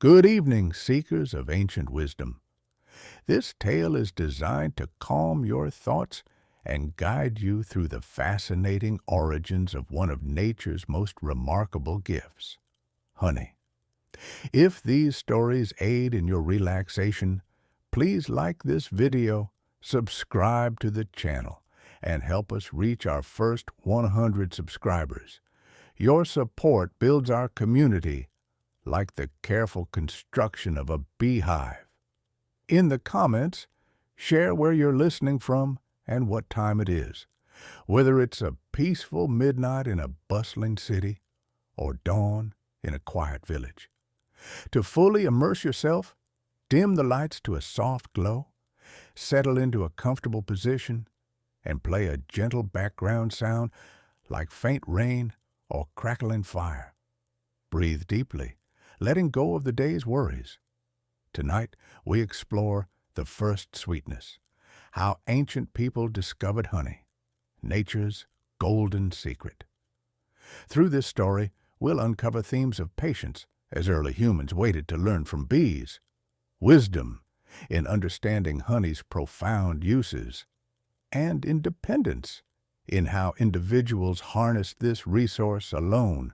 Good evening, seekers of ancient wisdom. This tale is designed to calm your thoughts and guide you through the fascinating origins of one of nature's most remarkable gifts, honey. If these stories aid in your relaxation, please like this video, subscribe to the channel, and help us reach our first 100 subscribers. Your support builds our community like the careful construction of a beehive. In the comments, share where you're listening from and what time it is, whether it's a peaceful midnight in a bustling city or dawn in a quiet village. To fully immerse yourself, dim the lights to a soft glow, settle into a comfortable position, and play a gentle background sound like faint rain or crackling fire. Breathe deeply, letting go of the day's worries. Tonight, we explore the first sweetness, how ancient people discovered honey, nature's golden secret. Through this story, we'll uncover themes of patience, as early humans waited to learn from bees, wisdom in understanding honey's profound uses, and independence in how individuals harness this resource alone.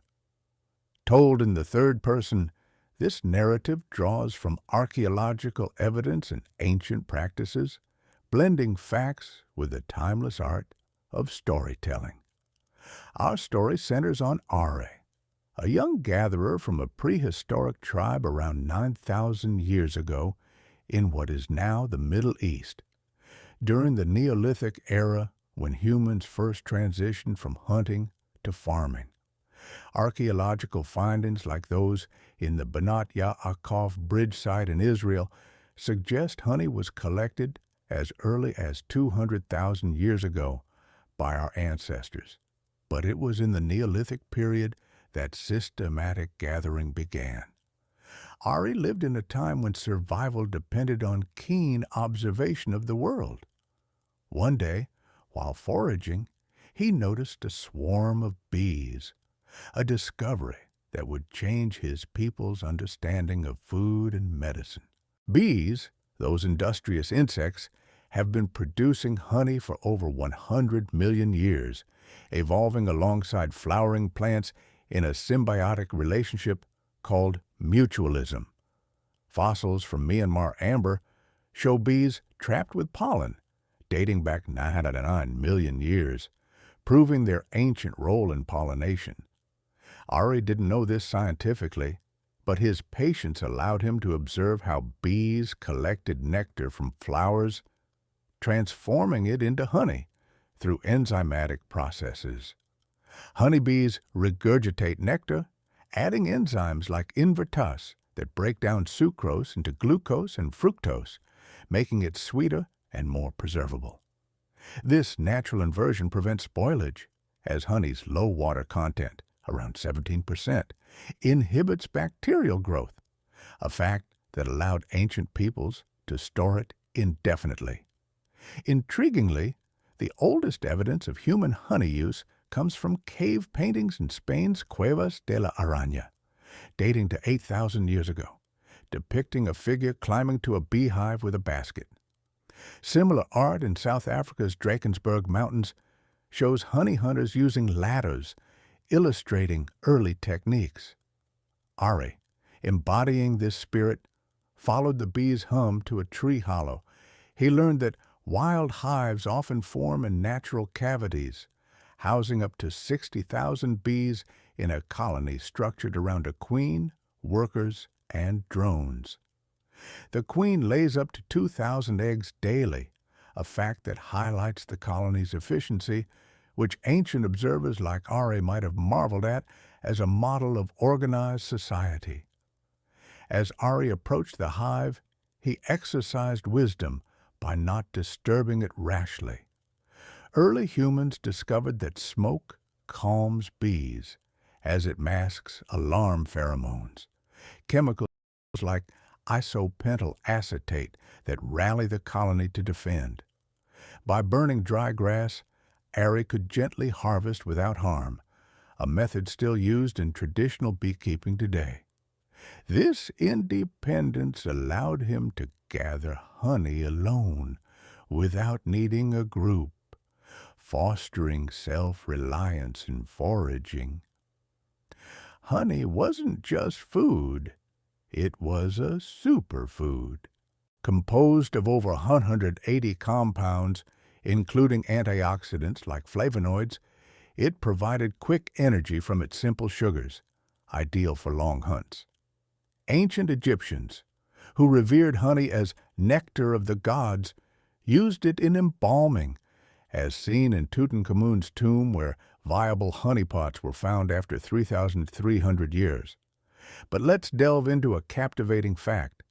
Told in the third person, this narrative draws from archaeological evidence and ancient practices, blending facts with the timeless art of storytelling. Our story centers on Are, a young gatherer from a prehistoric tribe around 9,000 years ago in what is now the Middle East. During the Neolithic era, when humans first transitioned from hunting to farming, archaeological findings like those in the Banat Yaakov bridge site in Israel suggest honey was collected as early as 200,000 years ago by our ancestors. But it was in the Neolithic period that systematic gathering began. Ari lived in a time when survival depended on keen observation of the world. One day, while foraging, he noticed a swarm of bees, a discovery that would change his people's understanding of food and medicine. Bees, those industrious insects, have been producing honey for over 100 million years, evolving alongside flowering plants in a symbiotic relationship called mutualism. Fossils from Myanmar amber show bees trapped with pollen, dating back 909 million years, proving their ancient role in pollination. Ari didn't know this scientifically, but his patience allowed him to observe how bees collected nectar from flowers, transforming it into honey through enzymatic processes. Honeybees regurgitate nectar, adding enzymes like invertase that break down sucrose into glucose and fructose, making it sweeter and more preservable. This natural inversion prevents spoilage, as honey's low water content, around 17%, inhibits bacterial growth, a fact that allowed ancient peoples to store it indefinitely. Intriguingly, the oldest evidence of human honey use comes from cave paintings in Spain's Cuevas de la Araña, dating to 8,000 years ago, depicting a figure climbing to a beehive with a basket. Similar art in South Africa's Drakensberg Mountains shows honey hunters using ladders, illustrating early techniques. Ari, embodying this spirit, followed the bee's hum to a tree hollow. He learned that wild hives often form in natural cavities, housing up to 60,000 bees in a colony structured around a queen, workers, and drones. The queen lays up to 2,000 eggs daily, a fact that highlights the colony's efficiency, which ancient observers like Ari might have marveled at as a model of organized society. As Ari approached the hive, he exercised wisdom by not disturbing it rashly. Early humans discovered that smoke calms bees, as it masks alarm pheromones, chemicals like isopentyl acetate that rally the colony to defend. By burning dry grass, Ari could gently harvest without harm, a method still used in traditional beekeeping today. This independence allowed him to gather honey alone, without needing a group, fostering self-reliance in foraging. Honey wasn't just food, it was a superfood. Composed of over 180 compounds, including antioxidants like flavonoids, it provided quick energy from its simple sugars, ideal for long hunts. Ancient Egyptians, who revered honey as nectar of the gods, used it in embalming, as seen in Tutankhamun's tomb where viable honeypots were found after 3,300 years. But let's delve into a captivating fact.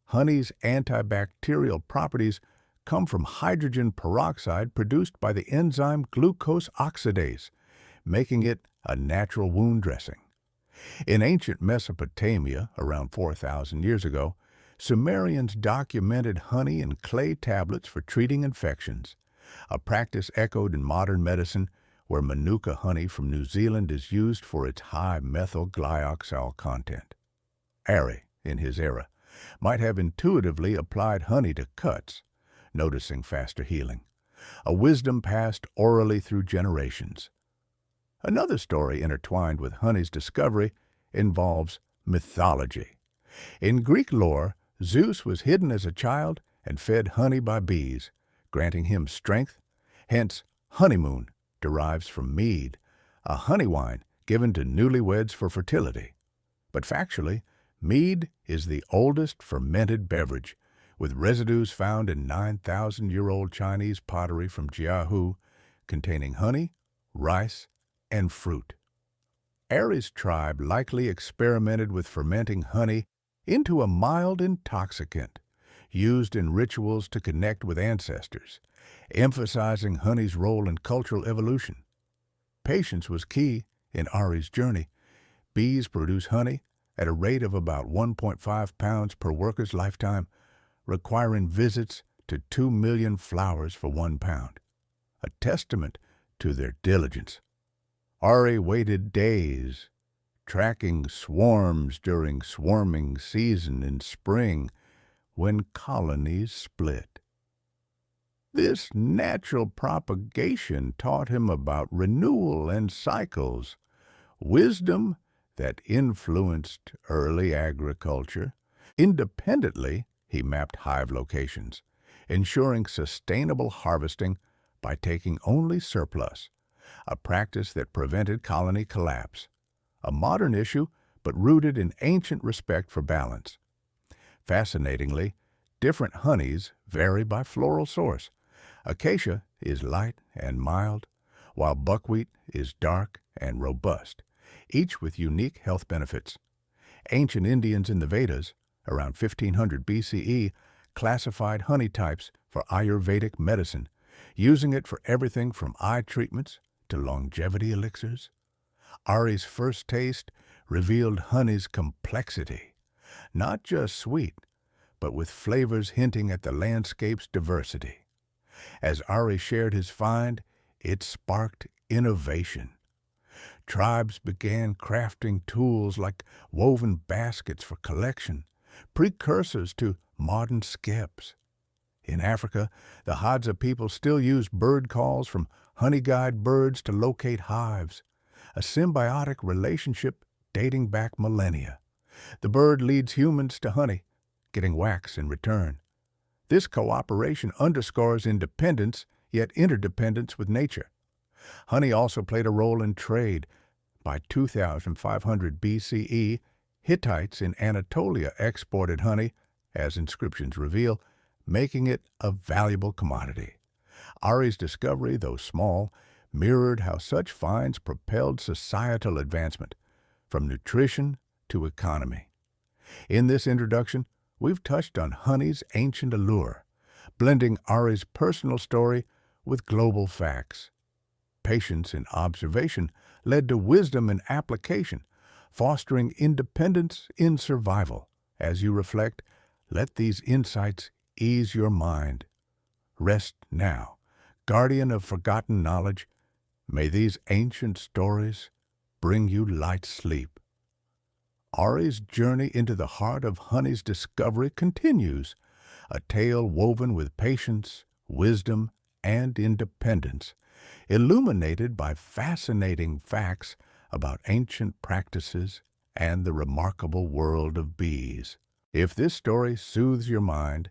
Honey's antibacterial properties come from hydrogen peroxide produced by the enzyme glucose oxidase, making it a natural wound dressing. In ancient Mesopotamia, around 4,000 years ago, Sumerians documented honey in clay tablets for treating infections, a practice echoed in modern medicine where Manuka honey from New Zealand is used for its high methyl glyoxal content. Airy, in his era, might have intuitively applied honey to cuts, noticing faster healing, a wisdom passed orally through generations. Another story intertwined with honey's discovery involves mythology. In Greek lore, Zeus was hidden as a child and fed honey by bees, granting him strength. Hence, honeymoon derives from mead, a honey wine given to newlyweds for fertility. But factually, mead is the oldest fermented beverage, with residues found in 9,000-year-old Chinese pottery from Jiahu, containing honey, rice, and fruit. Aries' tribe likely experimented with fermenting honey into a mild intoxicant, used in rituals to connect with ancestors, emphasizing honey's role in cultural evolution. Patience was key in Ari's journey. Bees produce honey at a rate of about 1.5 pounds per worker's lifetime, requiring visits to 2 million flowers for 1 pound, a testament to their diligence. Ari waited days, tracking swarms during swarming season in spring when colonies split. This natural propagation taught him about renewal and cycles, wisdom that influenced early agriculture. Independently, he mapped hive locations, ensuring sustainable harvesting by taking only surplus, a practice that prevented colony collapse. A modern issue, but rooted in ancient respect for balance. Fascinatingly, different honeys vary by floral source. Acacia is light and mild, while buckwheat is dark and robust, each with unique health benefits. Ancient Indians in the Vedas, around 1500 BCE, classified honey types for Ayurvedic medicine, using it for everything from eye treatments to longevity elixirs. Ari's first taste revealed honey's complexity, not just sweet, but with flavors hinting at the landscape's diversity. As Ari shared his find, it sparked innovation. Tribes began crafting tools like woven baskets for collection, precursors to modern skeps. In Africa, the Hadza people still use bird calls from honey-guide birds to locate hives, a symbiotic relationship dating back millennia. The bird leads humans to honey, getting wax in return. This cooperation underscores independence, yet interdependence with nature. Honey also played a role in trade. By 2500 BCE, Hittites in Anatolia exported honey, as inscriptions reveal, making it a valuable commodity. Ari's discovery, though small, mirrored how such finds propelled societal advancement, from nutrition to economy. In this introduction, we've touched on honey's ancient allure, blending Ari's personal story with global facts. Patience in observation led to wisdom in application, fostering independence in survival. As you reflect, let these insights ease your mind. Rest now, guardian of forgotten knowledge. May these ancient stories bring you light sleep. Ari's journey into the heart of honey's discovery continues, a tale woven with patience, wisdom, and independence, illuminated by fascinating facts about ancient practices and the remarkable world of bees. If this story soothes your mind,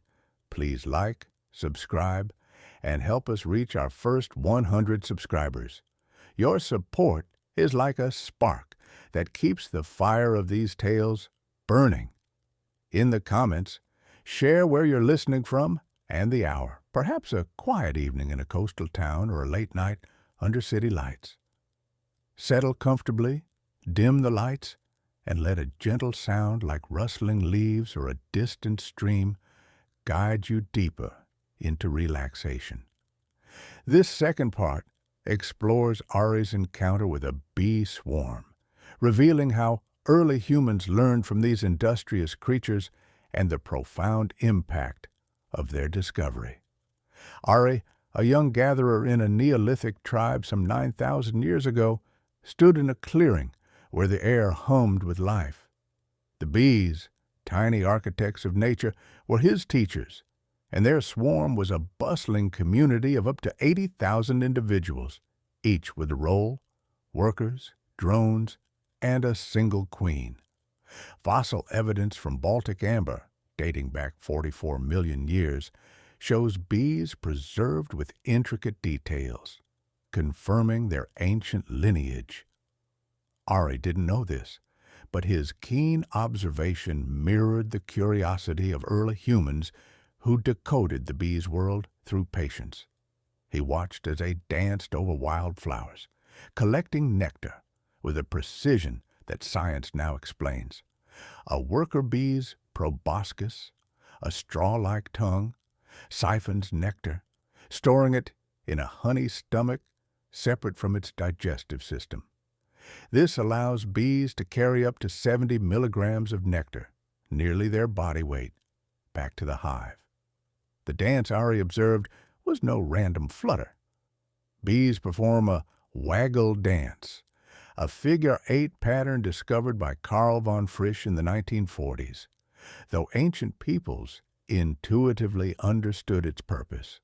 please like, subscribe, and help us reach our first 100 subscribers. Your support is like a spark that keeps the fire of these tales burning. In the comments, share where you're listening from and the hour, perhaps a quiet evening in a coastal town or a late night under city lights. Settle comfortably, dim the lights, and let a gentle sound like rustling leaves or a distant stream guide you deeper into relaxation. This second part explores Ari's encounter with a bee swarm, revealing how early humans learned from these industrious creatures and the profound impact of their discovery. Ari, a young gatherer in a Neolithic tribe some 9,000 years ago, stood in a clearing where the air hummed with life. The bees, tiny architects of nature, were his teachers, and their swarm was a bustling community of up to 80,000 individuals, each with a role, workers, drones, and a single queen. Fossil evidence from Baltic amber, dating back 44 million years, shows bees preserved with intricate details, confirming their ancient lineage. Ari didn't know this, but his keen observation mirrored the curiosity of early humans who decoded the bees' world through patience. He watched as they danced over wildflowers, collecting nectar with a precision that science now explains. A worker bee's proboscis, a straw-like tongue, siphons nectar, storing it in a honey stomach separate from its digestive system. This allows bees to carry up to 70 milligrams of nectar, nearly their body weight, back to the hive. The dance Ari observed was no random flutter. Bees perform a waggle dance, a figure-8 pattern discovered by Carl von Frisch in the 1940s, though ancient peoples intuitively understood its purpose.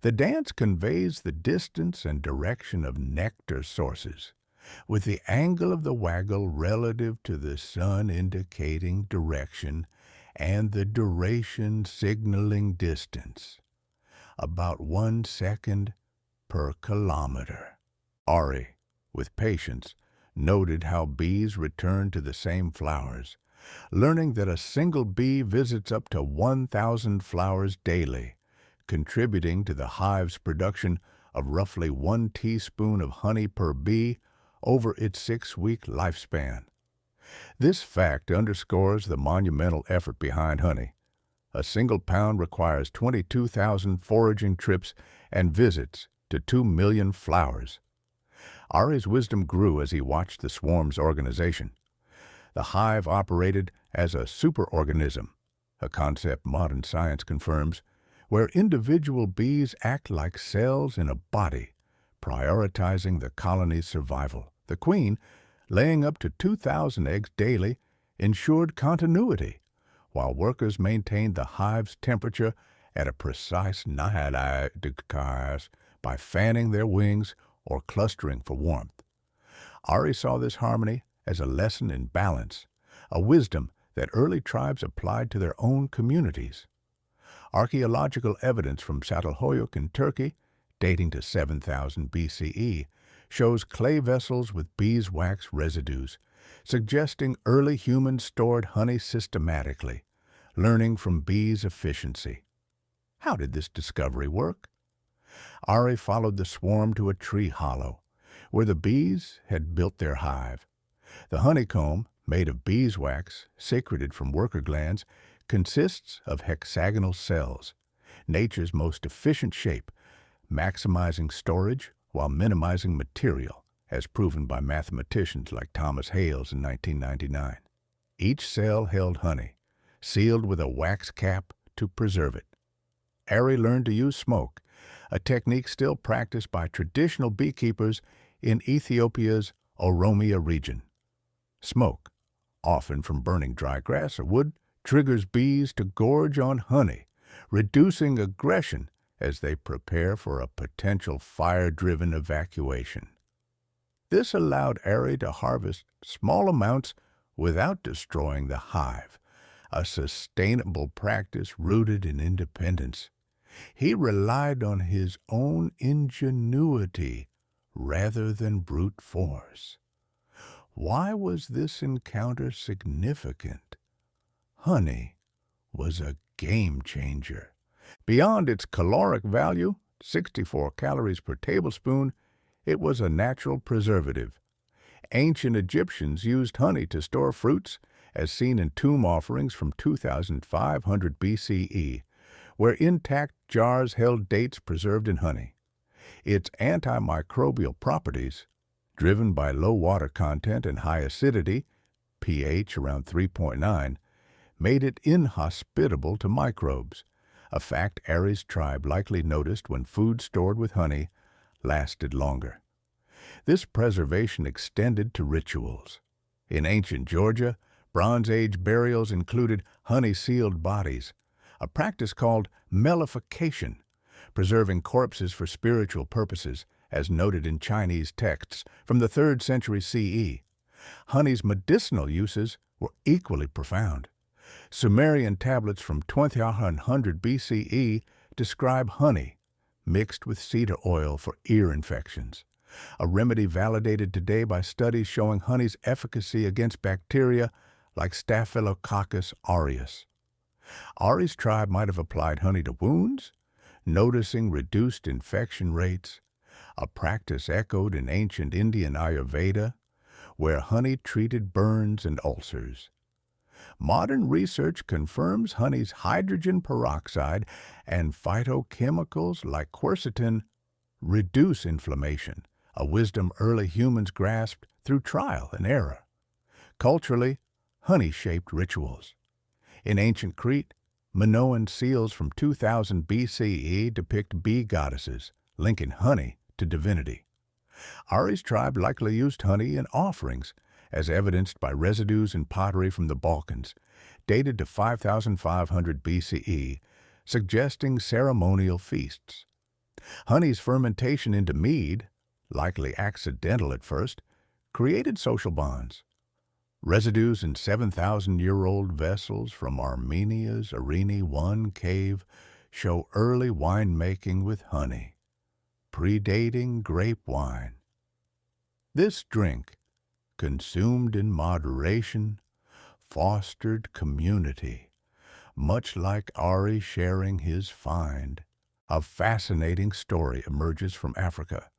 The dance conveys the distance and direction of nectar sources, with the angle of the waggle relative to the sun indicating direction and the duration signaling distance, about 1 second per kilometer. Ari, with patience, noted how bees return to the same flowers, learning that a single bee visits up to 1,000 flowers daily, contributing to the hive's production of roughly 1 teaspoon of honey per bee over its 6-week lifespan. This fact underscores the monumental effort behind honey. A single pound requires 22,000 foraging trips and visits to 2 million flowers. Ari's wisdom grew as he watched the swarm's organization. The hive operated as a superorganism, a concept modern science confirms, where individual bees act like cells in a body, prioritizing the colony's survival. The queen, laying up to 2,000 eggs daily, ensured continuity, while workers maintained the hive's temperature at a precise 9 degrees by fanning their wings or clustering for warmth. Ari saw this harmony as a lesson in balance, a wisdom that early tribes applied to their own communities. Archaeological evidence from Çatalhöyük in Turkey, dating to 7000 BCE, shows clay vessels with beeswax residues, suggesting early humans stored honey systematically, learning from bees' efficiency. How did this discovery work? Ari followed the swarm to a tree hollow, where the bees had built their hive. The honeycomb, made of beeswax secreted from worker glands, consists of hexagonal cells, nature's most efficient shape, maximizing storage while minimizing material, as proven by mathematicians like Thomas Hales in 1999. Each cell held honey, sealed with a wax cap to preserve it. Ari learned to use smoke, a technique still practiced by traditional beekeepers in Ethiopia's Oromia region. Smoke, often from burning dry grass or wood, triggers bees to gorge on honey, reducing aggression as they prepare for a potential fire-driven evacuation. This allowed Airy to harvest small amounts without destroying the hive, a sustainable practice rooted in independence. He relied on his own ingenuity rather than brute force. Why was this encounter significant? Honey was a game changer. Beyond its caloric value, 64 calories per tablespoon, it was a natural preservative. Ancient Egyptians used honey to store fruits, as seen in tomb offerings from 2500 BCE, where intact jars held dates preserved in honey. Its antimicrobial properties, driven by low water content and high acidity, pH around 3.9, made it inhospitable to microbes, a fact Aries tribe likely noticed when food stored with honey lasted longer. This preservation extended to rituals. In ancient Georgia, Bronze Age burials included honey-sealed bodies, a practice called mellification, preserving corpses for spiritual purposes, as noted in Chinese texts from the 3rd century CE. Honey's medicinal uses were equally profound. Sumerian tablets from 2100 BCE describe honey mixed with cedar oil for ear infections, a remedy validated today by studies showing honey's efficacy against bacteria like Staphylococcus aureus. Ari's tribe might have applied honey to wounds, noticing reduced infection rates, a practice echoed in ancient Indian Ayurveda, where honey treated burns and ulcers. Modern research confirms honey's hydrogen peroxide and phytochemicals like quercetin reduce inflammation, a wisdom early humans grasped through trial and error. Culturally, honey shaped rituals. In ancient Crete, Minoan seals from 2000 BCE depict bee goddesses, linking honey to divinity. Ari's tribe likely used honey in offerings, as evidenced by residues in pottery from the Balkans, dated to 5500 BCE, suggesting ceremonial feasts. Honey's fermentation into mead, likely accidental at first, created social bonds. Residues in 7,000-year-old vessels from Armenia's Arini I cave show early winemaking with honey, predating grape wine. This drink, consumed in moderation, fostered community, much like Ari sharing his find. A fascinating story emerges from Africa,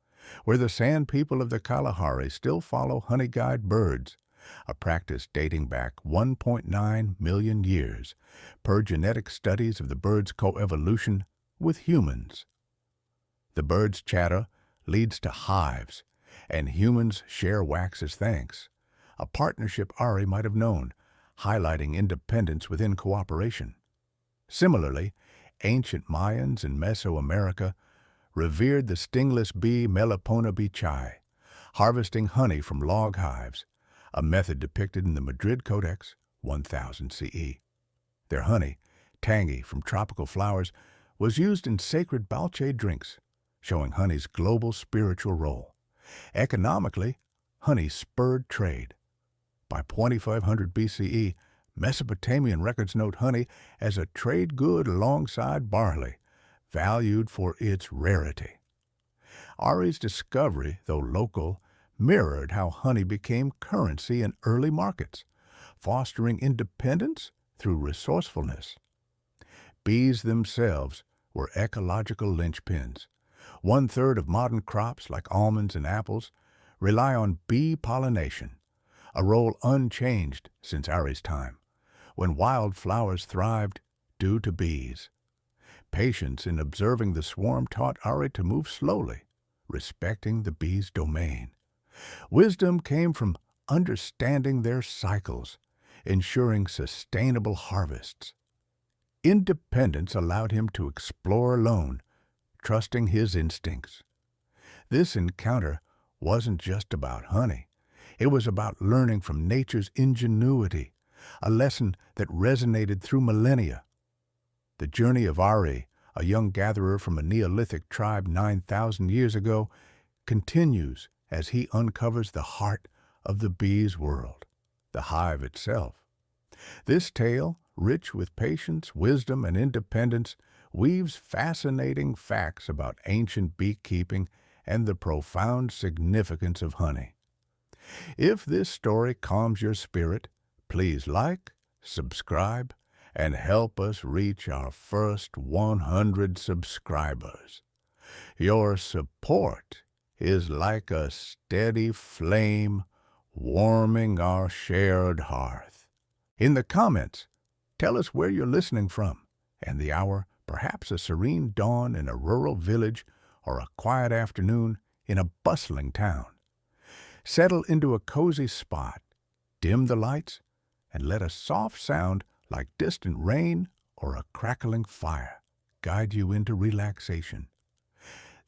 where the San people of the Kalahari still follow honey-guide birds, a practice dating back 1.9 million years, per genetic studies of the bird's coevolution with humans. The bird's chatter leads to hives, and humans share wax as thanks, a partnership Ari might have known, highlighting independence within cooperation. Similarly, ancient Mayans in Mesoamerica revered the stingless bee Melipona bichai, harvesting honey from log hives, a method depicted in the Madrid Codex, 1000 CE. Their honey, tangy from tropical flowers, was used in sacred balche drinks, showing honey's global spiritual role. Economically, honey spurred trade. By 2500 BCE, Mesopotamian records note honey as a trade good alongside barley, valued for its rarity. Ari's discovery, though local, mirrored how honey became currency in early markets, fostering independence through resourcefulness. Bees themselves were ecological linchpins. 1/3 of modern crops, like almonds and apples, rely on bee pollination, a role unchanged since Ari's time, when wildflowers thrived due to bees. Patience in observing the swarm taught Ari to move slowly, respecting the bee's domain. Wisdom came from understanding their cycles, ensuring sustainable harvests. Independence allowed him to explore alone, trusting his instincts. This encounter wasn't just about honey. It was about learning from nature's ingenuity, a lesson that resonated through millennia. The journey of Ari, a young gatherer from a Neolithic tribe 9,000 years ago, continues as he uncovers the heart of the bee's world, the hive itself. This tale, rich with patience, wisdom, and independence, weaves fascinating facts about ancient beekeeping and the profound significance of honey. If this story calms your spirit, please like, subscribe, and help us reach our first 100 subscribers. Your support is like a steady flame warming our shared hearth. In the comments, tell us where you're listening from and the hour, perhaps a serene dawn in a rural village or a quiet afternoon in a bustling town. Settle into a cozy spot, dim the lights, and let a soft sound like distant rain or a crackling fire guide you into relaxation.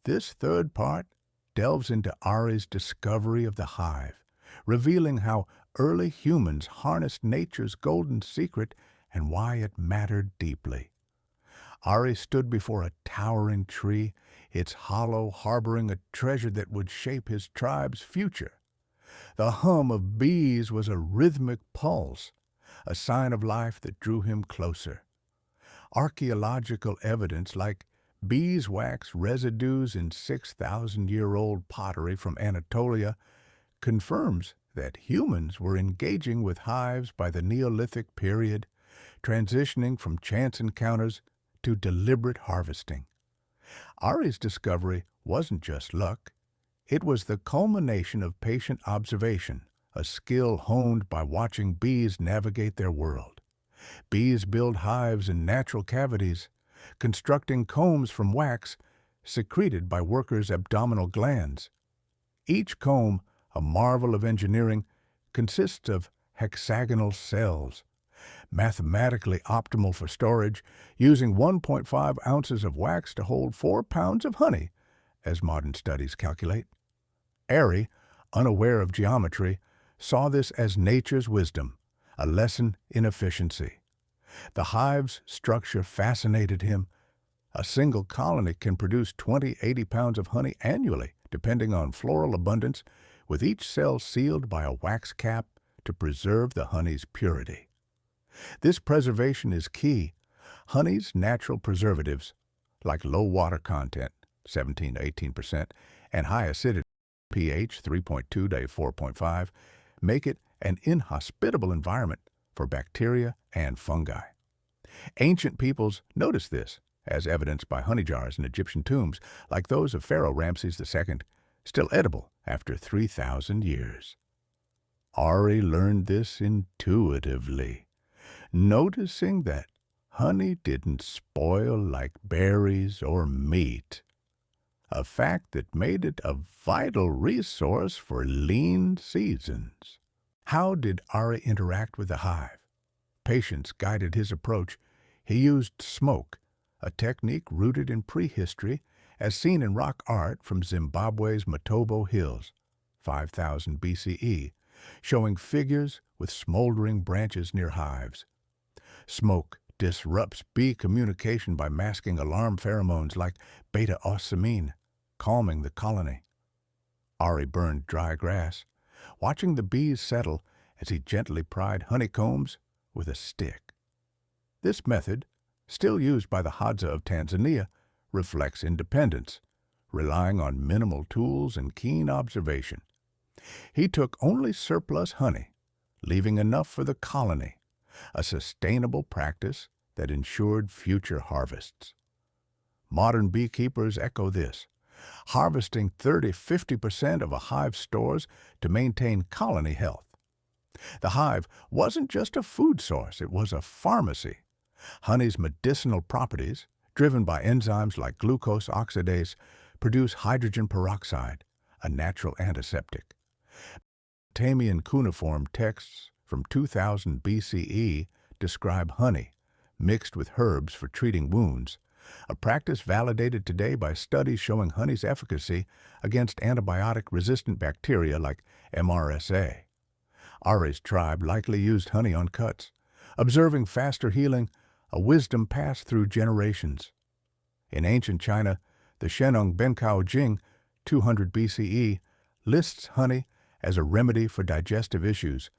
This third part delves into Ari's discovery of the hive, revealing how early humans harnessed nature's golden secret and why it mattered deeply. Ari stood before a towering tree, its hollow harboring a treasure that would shape his tribe's future. The hum of bees was a rhythmic pulse, a sign of life that drew him closer. Archaeological evidence like beeswax residues in 6,000-year-old pottery from Anatolia confirms that humans were engaging with hives by the Neolithic period, transitioning from chance encounters to deliberate harvesting. Ari's discovery wasn't just luck. It was the culmination of patient observation, a skill honed by watching bees navigate their world. Bees build hives in natural cavities, constructing combs from wax secreted by workers' abdominal glands. Each comb, a marvel of engineering, consists of hexagonal cells, mathematically optimal for storage, using 1.5 ounces of wax to hold 4 pounds of honey, as modern studies calculate. Ari, unaware of geometry, saw this as nature's wisdom, a lesson in efficiency. The hive's structure fascinated him. A single colony can produce 80 pounds of honey annually, depending on floral abundance, with each cell sealed by a wax cap to preserve the honey's purity. This preservation is key. Honey's natural preservatives, like low water content, 17 to 18%, and high acidity, pH 3.2 to 4.5, make it an inhospitable environment for bacteria and fungi. Ancient peoples noticed this, as evidenced by honey jars in Egyptian tombs, like those of Pharaoh Ramses II, still edible after 3,000 years. Ari learned this intuitively, noticing that honey didn't spoil like berries or meat, a fact that made it a vital resource for lean seasons. How did Ari interact with the hive? Patience guided his approach. He used smoke, a technique rooted in prehistory as seen in rock art from Zimbabwe's Matobo Hills, 5000 BCE, showing figures with smoldering branches near hives. Smoke disrupts bee communication by masking alarm pheromones like beta-ocimene, calming the colony. Ari burned dry grass, watching the bees settle as he gently pried honeycombs with a stick. This method, still used by the Hadza of Tanzania, reflects independence, relying on minimal tools and keen observation. He took only surplus honey, leaving enough for the colony, a sustainable practice that ensured future harvests. Modern beekeepers echo this, harvesting 30–50% of a hive's stores to maintain colony health. The hive wasn't just a food source, it was a pharmacy. Honey's medicinal properties, driven by enzymes like glucose oxidase, produce hydrogen peroxide, a natural antiseptic. Mesopotamian cuneiform texts from 2000 BCE describe honey, mixed with herbs for treating wounds, a practice validated today by studies showing honey's efficacy against antibiotic-resistant bacteria like MRSA. Ari's tribe likely used honey on cuts, observing faster healing, a wisdom passed through generations. In ancient China, the Shennong Bencao Jing, 200 BCE, lists honey as a remedy for digestive issues,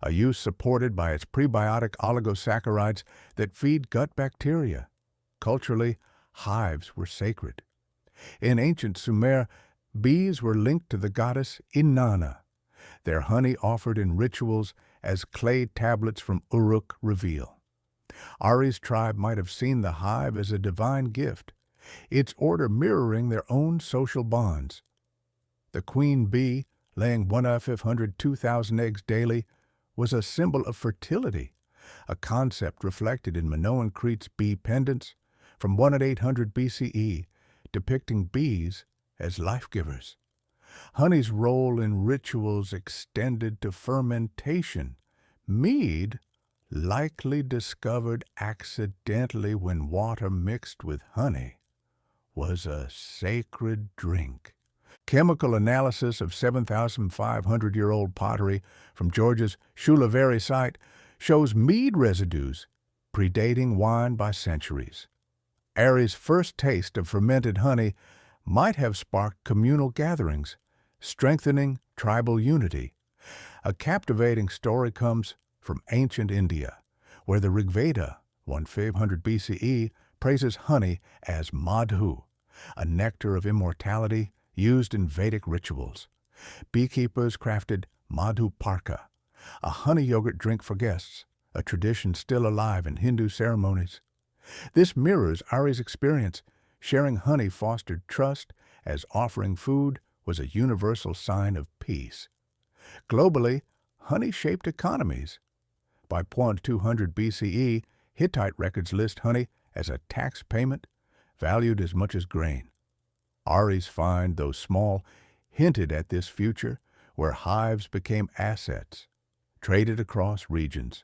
a use supported by its prebiotic oligosaccharides that feed gut bacteria. Culturally, hives were sacred. In ancient Sumer, bees were linked to the goddess Inanna. Their honey offered in rituals as clay tablets from Uruk reveal. Ari's tribe might have seen the hive as a divine gift, its order mirroring their own social bonds. The queen bee, laying 1/500 2,000 eggs daily, was a symbol of fertility, a concept reflected in Minoan Crete's bee pendants from 1-800 BCE, depicting bees as life-givers. Honey's role in rituals extended to fermentation. Mead, likely discovered accidentally when water mixed with honey, was a sacred drink. Chemical analysis of 7,500-year-old pottery from Georgia's Shulaveri site shows mead residues predating wine by centuries. Ari's first taste of fermented honey might have sparked communal gatherings, strengthening tribal unity. A captivating story comes from ancient India, where the Rigveda, 1500 BCE, praises honey as madhu, a nectar of immortality used in Vedic rituals. Beekeepers crafted madhu parka, a honey yogurt drink for guests, a tradition still alive in Hindu ceremonies. This mirrors Ari's experience. Sharing honey fostered trust, as offering food was a universal sign of peace. Globally, honey shaped economies. By 200 BCE, Hittite records list honey as a tax payment valued as much as grain. Ari's find, though small, hinted at this future where hives became assets, traded across regions.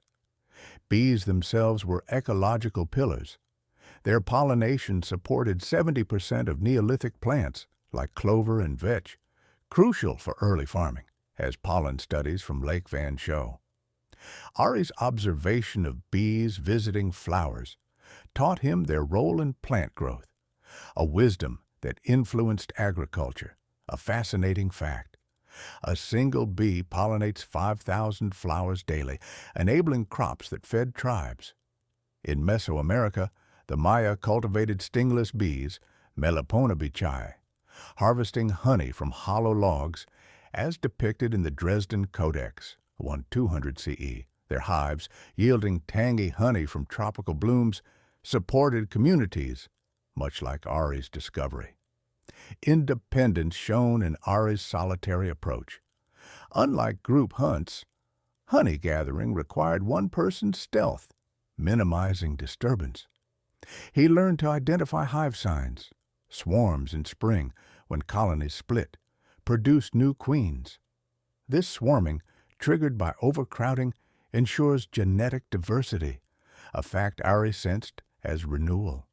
Bees themselves were ecological pillars. Their pollination supported 70% of Neolithic plants, like clover and vetch, crucial for early farming, as pollen studies from Lake Van show. Ari's observation of bees visiting flowers taught him their role in plant growth, a wisdom that influenced agriculture, a fascinating fact. A single bee pollinates 5,000 flowers daily, enabling crops that fed tribes. In Mesoamerica, the Maya cultivated stingless bees, Melipona beechae, harvesting honey from hollow logs, as depicted in the Dresden Codex, 1200 CE. Their hives, yielding tangy honey from tropical blooms, supported communities, much like Ari's discovery. Independence shone in Ari's solitary approach. Unlike group hunts, honey gathering required one person's stealth, minimizing disturbance. He learned to identify hive signs. Swarms in spring, when colonies split, produced new queens. This swarming, triggered by overcrowding, ensures genetic diversity, a fact Ari sensed as renewal.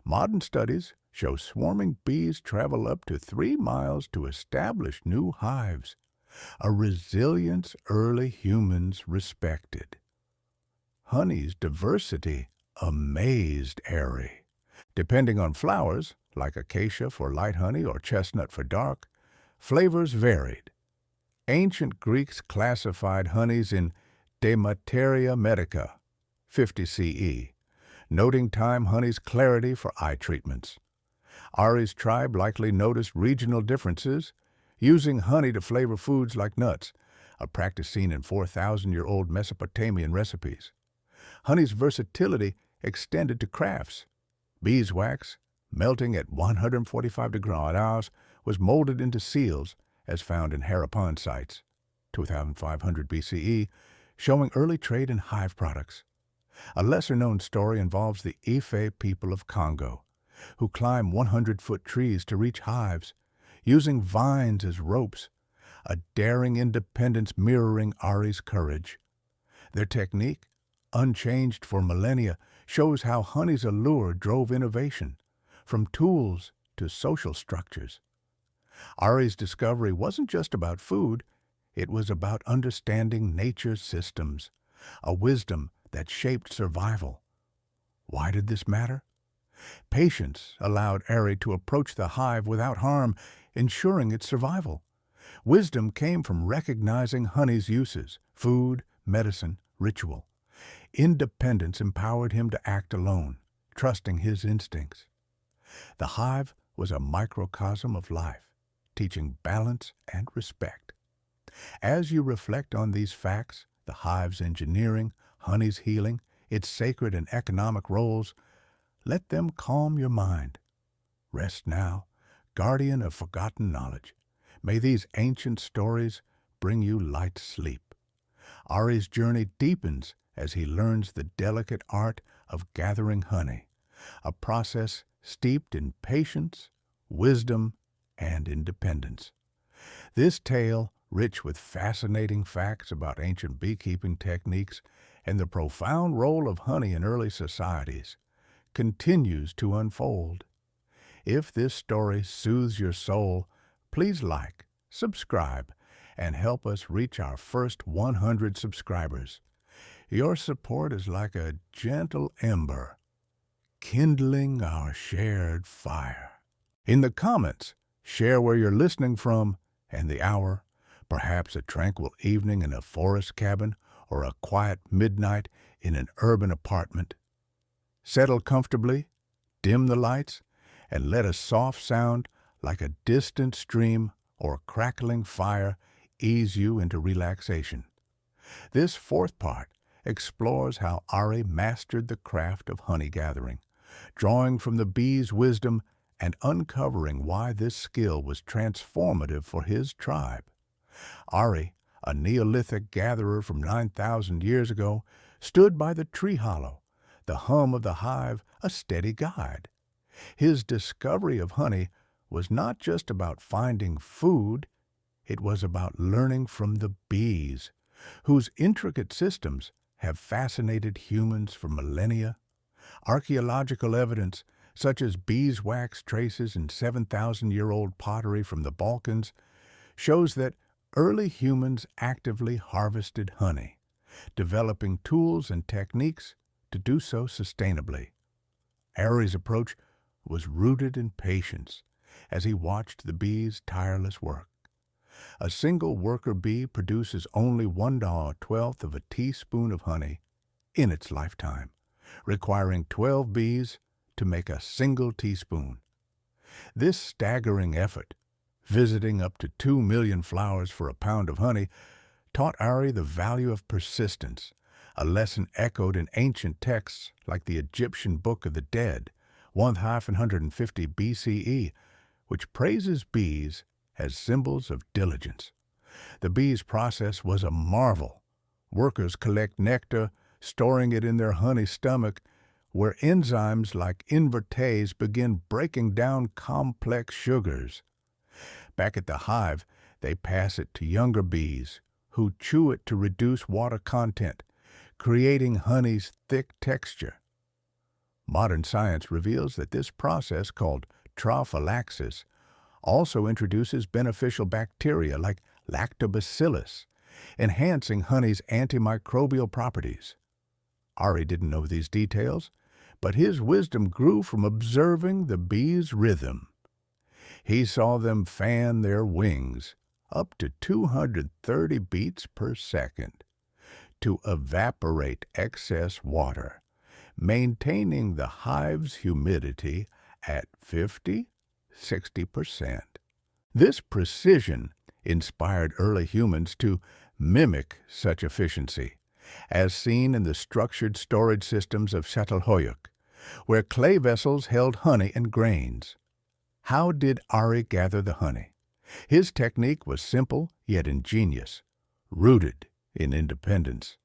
Modern studies show swarming bees travel up to 3 miles to establish new hives, a resilience early humans respected. Honey's diversity amazed Ari. Depending on flowers, like acacia for light honey or chestnut for dark, flavors varied. Ancient Greeks classified honeys in Demateria medica, 50 CE, noting time honey's clarity for eye treatments. Ari's tribe likely noticed regional differences, using honey to flavor foods like nuts, a practice seen in 4,000-year-old Mesopotamian recipes. Honey's versatility extended to crafts. Beeswax, melting at 145 degrees, was molded into seals, as found in Harappan sites, 2500 BCE, showing early trade in hive products. A lesser-known story involves the Ife people of Congo, who climb 100-foot trees to reach hives, using vines as ropes, a daring independence mirroring Ari's courage. Their technique, unchanged for millennia, shows how honey's allure drove innovation, from tools to social structures. Ari's discovery wasn't just about food, it was about understanding nature's systems, a wisdom that shaped survival. Why did this matter? Patience allowed Ari to approach the hive without harm, ensuring its survival. Wisdom came from recognizing honey's uses: food, medicine, ritual. Independence empowered him to act alone, trusting his instincts. The hive was a microcosm of life, teaching balance and respect. As you reflect on these facts, the hive's engineering, honey's healing, its sacred and economic roles, let them calm your mind. Rest now, guardian of forgotten knowledge. May these ancient stories bring you light sleep. Ari's journey deepens as he learns the delicate art of gathering honey, a process steeped in patience, wisdom, and independence. This tale, rich with fascinating facts about ancient beekeeping techniques and the profound role of honey in early societies, continues to unfold. If this story soothes your soul, please like, subscribe, and help us reach our first 100 subscribers. Your support is like a gentle ember, kindling our shared fire. In the comments, share where you're listening from and the hour, perhaps a tranquil evening in a forest cabin or a quiet midnight in an urban apartment. Settle comfortably, dim the lights, and let a soft sound like a distant stream or crackling fire ease you into relaxation. This fourth part explores how Ari mastered the craft of honey gathering, drawing from the bee's wisdom and uncovering why this skill was transformative for his tribe. Ari, a Neolithic gatherer from 9,000 years ago, stood by the tree hollow, the hum of the hive a steady guide. His discovery of honey was not just about finding food, it was about learning from the bees, whose intricate systems have fascinated humans for millennia. Archaeological evidence, such as beeswax traces in 7,000-year-old pottery from the Balkans, shows that early humans actively harvested honey, developing tools and techniques to do so sustainably. Ari's approach was rooted in patience as he watched the bees' tireless work. A single worker bee produces only 1/12 of a teaspoon of honey in its lifetime, requiring 12 bees to make a single teaspoon. This staggering effort, visiting up to 2 million flowers for a pound of honey, taught Ari the value of persistence, a lesson echoed in ancient texts like the Egyptian Book of the Dead, 150 BCE, which praises bees as symbols of diligence. The bees' process was a marvel. Workers collect nectar, storing it in their honey stomach, where enzymes like invertase begin breaking down complex sugars. Back at the hive, they pass it to younger bees, who chew it to reduce water content, creating honey's thick texture. Modern science reveals that this process, called trophallaxis, also introduces beneficial bacteria like lactobacillus, enhancing honey's antimicrobial properties. Ari didn't know these details, but his wisdom grew from observing the bees' rhythm. He saw them fan their wings up to 230 beats per second to evaporate excess water, maintaining the hive's humidity at 50–60%. This precision inspired early humans to mimic such efficiency, as seen in the structured storage systems of Çatalhöyük, where clay vessels held honey and grains. How did Ari gather the honey? His technique was simple yet ingenious, rooted in independence.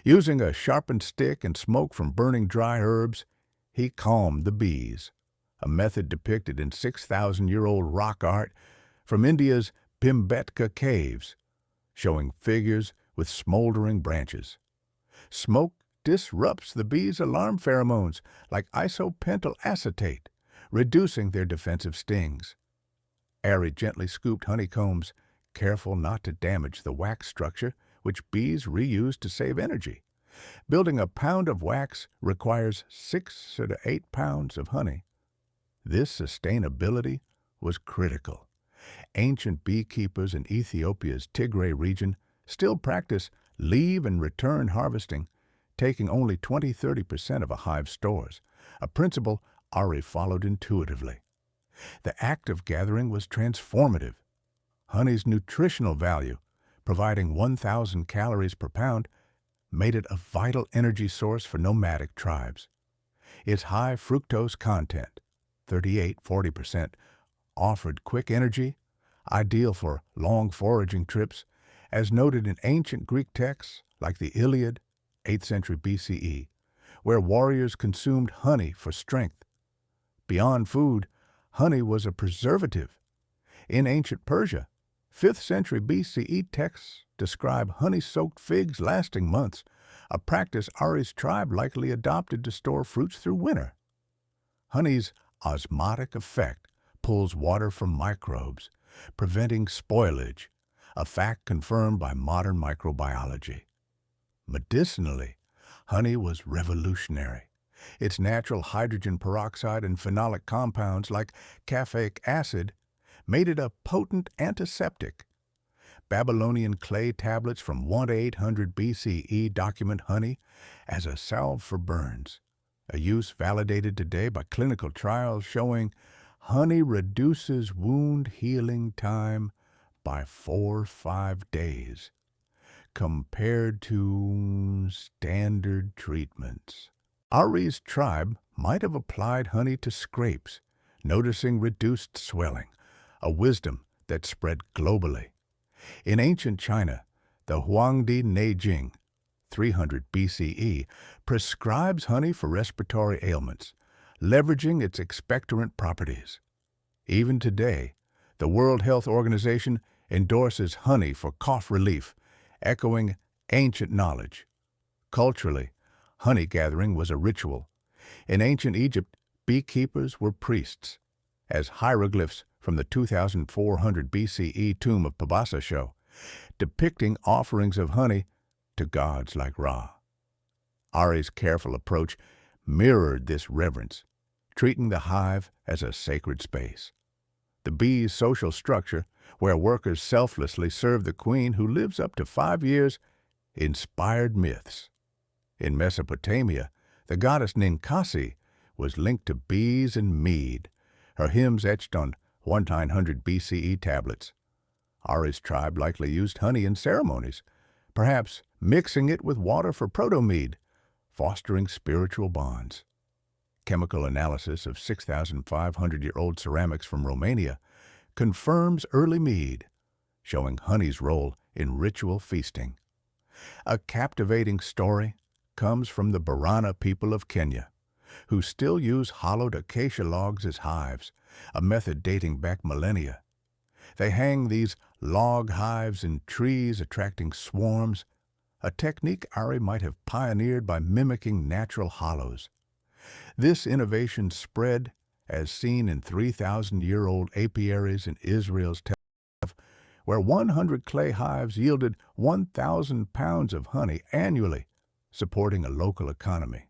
Using a sharpened stick and smoke from burning dry herbs, he calmed the bees, a method depicted in 6,000-year-old rock art from India's Bhimbetka caves, showing figures with smoldering branches. Smoke disrupts the bees' alarm pheromones like isopentyl acetate, reducing their defensive stings. Airy gently scooped honeycombs, careful not to damage the wax structure, which bees reuse to save energy. Building a pound of wax requires 6 to 8 pounds of honey. This sustainability was critical. Ancient beekeepers in Ethiopia's Tigray region still practice leave and return harvesting, taking only 20–30% of a hive's stores, a principle Ari followed intuitively. The act of gathering was transformative. Honey's nutritional value, providing 1,000 calories per pound, made it a vital energy source for nomadic tribes. Its high fructose content, 38–40%, offered quick energy, ideal for long foraging trips, as noted in ancient Greek texts like the Iliad, 8th century BCE, where warriors consumed honey for strength. Beyond food, honey was a preservative. In ancient Persia, 5th century BCE texts describe honey-soaked figs lasting months, a practice Ari's tribe likely adopted to store fruits through winter. Honey's osmotic effect pulls water from microbes, preventing spoilage, a fact confirmed by modern microbiology. Medicinally, honey was revolutionary. Its natural hydrogen peroxide and phenolic compounds like caffeic acid made it a potent antiseptic. Babylonian clay tablets from 1 to 800 BCE document honey as a salve for burns, a use validated today by clinical trials showing honey reduces wound healing time by 4–5 days compared to standard treatments. Ari's tribe might have applied honey to scrapes, noticing reduced swelling, a wisdom that spread globally. In ancient China, the Huangdi Neijing, 300 BCE, prescribes honey for respiratory ailments, leveraging its expectorant properties. Even today, the World Health Organization endorses honey for cough relief, echoing ancient knowledge. Culturally, honey gathering was a ritual. In ancient Egypt, beekeepers were priests, as hieroglyphs from the 2400 BCE tomb of Pabasa show, depicting offerings of honey to gods like Ra. Ari's careful approach mirrored this reverence, treating the hive as a sacred space. The bee's social structure, where workers selflessly serve the queen who lives up to 5 years, inspired myths. In Mesopotamia, the goddess Ninkasi was linked to bees and mead, her hymns etched on 1900 BCE tablets. Ari's tribe likely used honey in ceremonies, perhaps mixing it with water for proto-mead, fostering spiritual bonds. Chemical analysis of 6,500-year-old ceramics from Romania confirms early mead, showing honey's role in ritual feasting. A captivating story comes from the Borana people of Kenya, who still use hollowed acacia logs as hives, a method dating back millennia. They hang these log hives in trees, attracting swarms, a technique Ari might have pioneered by mimicking natural hollows. This innovation spread, as seen in 3,000-year-old apiaries in Israel's Tel Aviv, where 100 clay hives yielded 1,000 pounds of honey annually, supporting a local economy.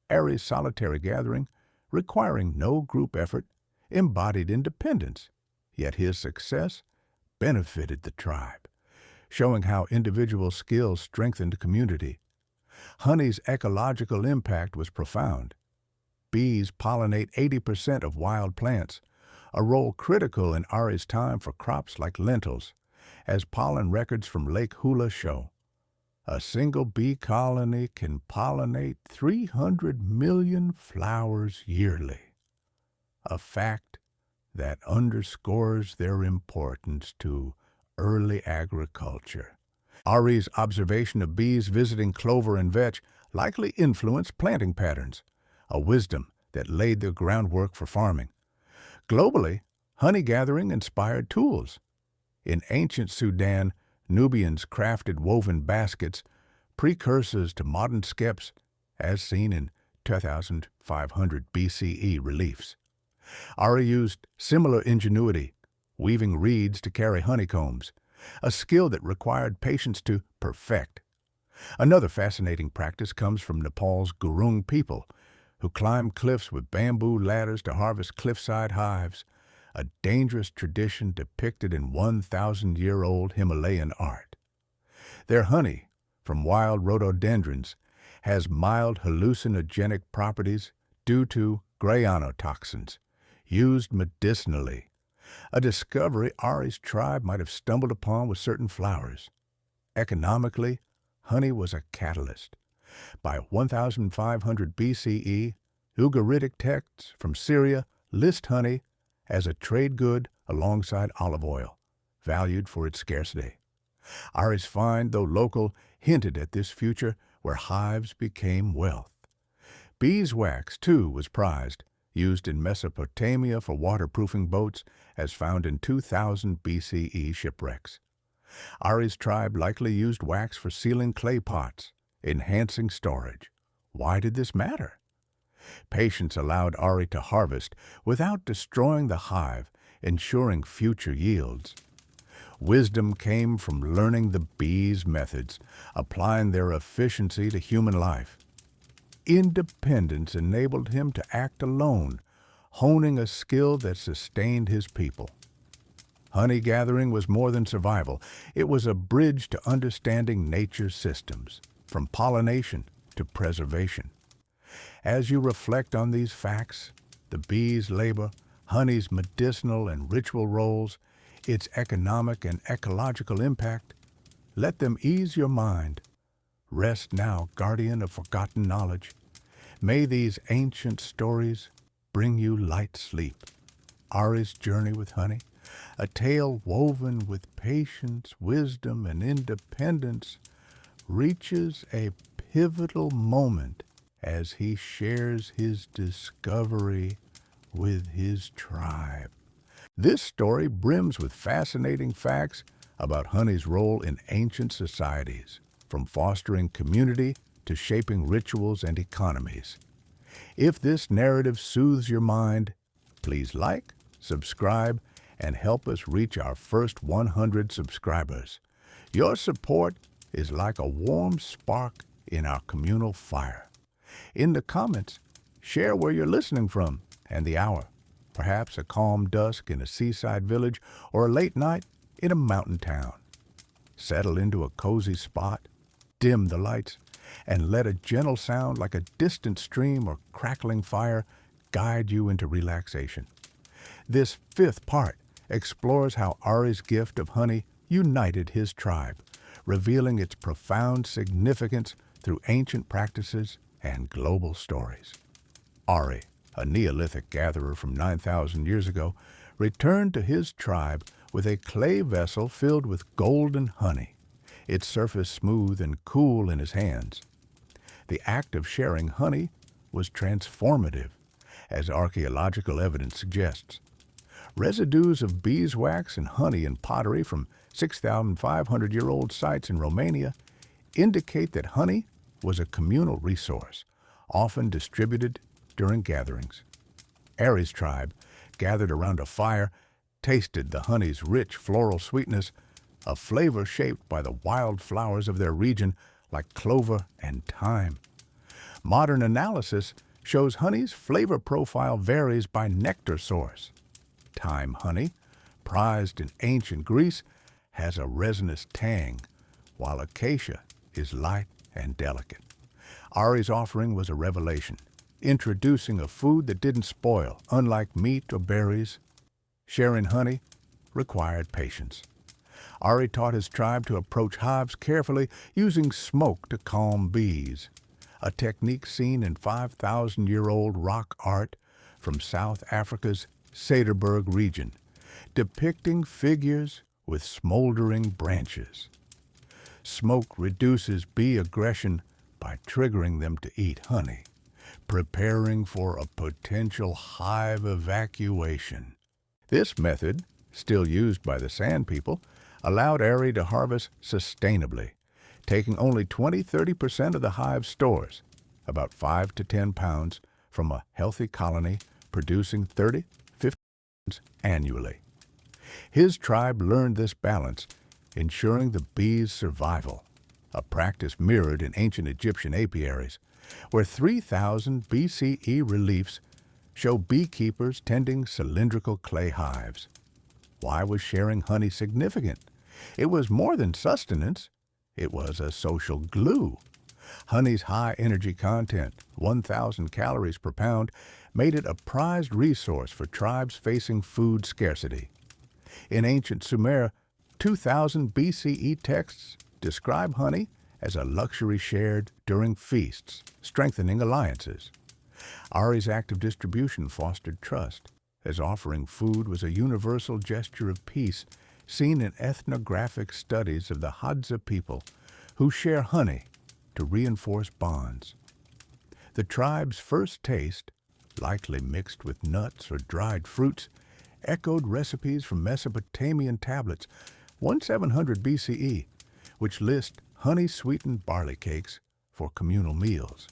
Ari's solitary gathering, requiring no group effort, embodied independence, yet his success benefited the tribe, showing how individual skills strengthened community. Honey's ecological impact was profound. Bees pollinate 80% of wild plants, a role critical in Ari's time for crops like lentils, as pollen records from Lake Hula show. A single bee colony can pollinate 300 million flowers yearly, a fact that underscores their importance to early agriculture. Ari's observation of bees visiting clover and vetch likely influenced planting patterns, a wisdom that laid the groundwork for farming. Globally, honey gathering inspired tools. In ancient Sudan, Nubians crafted woven baskets, precursors to modern skeps, as seen in 2500 BCE reliefs. Ari used similar ingenuity, weaving reeds to carry honeycombs, a skill that required patience to perfect. Another fascinating practice comes from Nepal's Gurung people, who climb cliffs with bamboo ladders to harvest cliffside hives, a dangerous tradition depicted in 1,000-year-old Himalayan art. Their honey, from wild rhododendrons, has mild hallucinogenic properties due to grayanotoxins, used medicinally, a discovery Ari's tribe might have stumbled upon with certain flowers. Economically, honey was a catalyst. By 1500 BCE, Ugaritic texts from Syria list honey as a trade good alongside olive oil, valued for its scarcity. Ari's find, though local, hinted at this future where hives became wealth. Beeswax, too, was prized, used in Mesopotamia for waterproofing boats, as found in 2000 BCE shipwrecks. Ari's tribe likely used wax for sealing clay pots, enhancing storage. Why did this matter? Patience allowed Ari to harvest without destroying the hive, ensuring future yields. Wisdom came from learning the bees' methods, applying their efficiency to human life. Independence enabled him to act alone, honing a skill that sustained his people. Honey gathering was more than survival. It was a bridge to understanding nature's systems, from pollination to preservation. As you reflect on these facts, the bees' labor, honey's medicinal and ritual roles, its economic and ecological impact, let them ease your mind. Rest now, guardian of forgotten knowledge. May these ancient stories bring you light sleep. Ari's journey with honey, a tale woven with patience, wisdom, and independence, reaches a pivotal moment as he shares his discovery with his tribe. This story brims with fascinating facts about honey's role in ancient societies, from fostering community to shaping rituals and economies. If this narrative soothes your mind, please like, subscribe, and help us reach our first 100 subscribers. Your support is like a warm spark in our communal fire. In the comments, share where you're listening from and the hour. Perhaps a calm dusk in a seaside village or a late night in a mountain town. Settle into a cozy spot, dim the lights, and let a gentle sound like a distant stream or crackling fire guide you into relaxation. This fifth part explores how Ari's gift of honey united his tribe, revealing its profound significance through ancient practices and global stories. Ari, a Neolithic gatherer from 9,000 years ago, returned to his tribe with a clay vessel filled with golden honey, its surface smooth and cool in his hands. The act of sharing honey was transformative, as archaeological evidence suggests. Residues of beeswax and honey in pottery from 6,500-year-old sites in Romania indicate that honey was a communal resource, often distributed during gatherings. Ari's tribe, gathered around a fire, tasted the honey's rich floral sweetness, a flavor shaped by the wild flowers of their region like clover and thyme. Modern analysis shows honey's flavor profile varies by nectar source. Thyme honey, prized in ancient Greece, has a resinous tang, while acacia is light and delicate. Ari's offering was a revelation, introducing a food that didn't spoil, unlike meat or berries. Sharing honey required patience. Ari taught his tribe to approach hives carefully, using smoke to calm bees, a technique seen in 5,000-year-old rock art from South Africa's Cederberg region, depicting figures with smoldering branches. Smoke reduces bee aggression by triggering them to eat honey, preparing for a potential hive evacuation. This method, still used by the Sand people, allowed Ari to harvest sustainably, taking only 20–30% of the hive's stores, about 5 to 10 pounds, from a healthy colony producing 30–50 pounds annually. His tribe learned this balance, ensuring the bee's survival, a practice mirrored in ancient Egyptian apiaries, where 3000 BCE reliefs show beekeepers tending cylindrical clay hives. Why was sharing honey significant? It was more than sustenance. It was a social glue. Honey's high energy content, 1,000 calories per pound, made it a prized resource for tribes facing food scarcity. In ancient Sumer, 2000 BCE texts describe honey as a luxury shared during feasts, strengthening alliances. Ari's active distribution fostered trust, as offering food was a universal gesture of peace seen in ethnographic studies of the Hadza people, who share honey to reinforce bonds. The tribe's first taste, likely mixed with nuts or dried fruits, echoed recipes from Mesopotamian tablets 1700 BCE, which list honey-sweetened barley cakes for communal meals.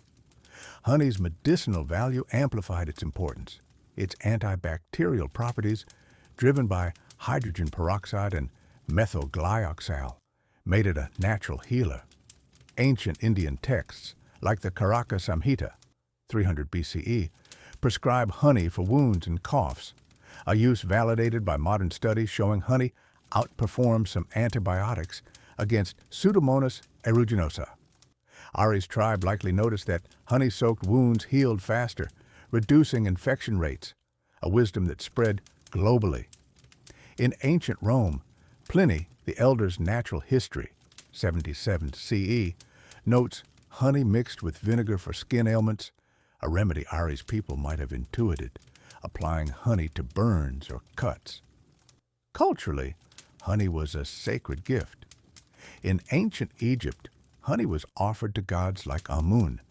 Honey's medicinal value amplified its importance. Its antibacterial properties, driven by hydrogen peroxide and methyl glyoxal, made it a natural healer. Ancient Indian texts, like the Karaka Samhita, 300 BCE, prescribe honey for wounds and coughs, a use validated by modern studies showing honey outperforms some antibiotics against Pseudomonas aeruginosa. Ari's tribe likely noticed that honey-soaked wounds healed faster, reducing infection rates, a wisdom that spread globally. In ancient Rome, Pliny, the Elder's Natural History, 77 CE, notes honey mixed with vinegar for skin ailments, a remedy Ari's people might have intuited, applying honey to burns or cuts. Culturally, honey was a sacred gift. In ancient Egypt, honey was offered to gods like Amun,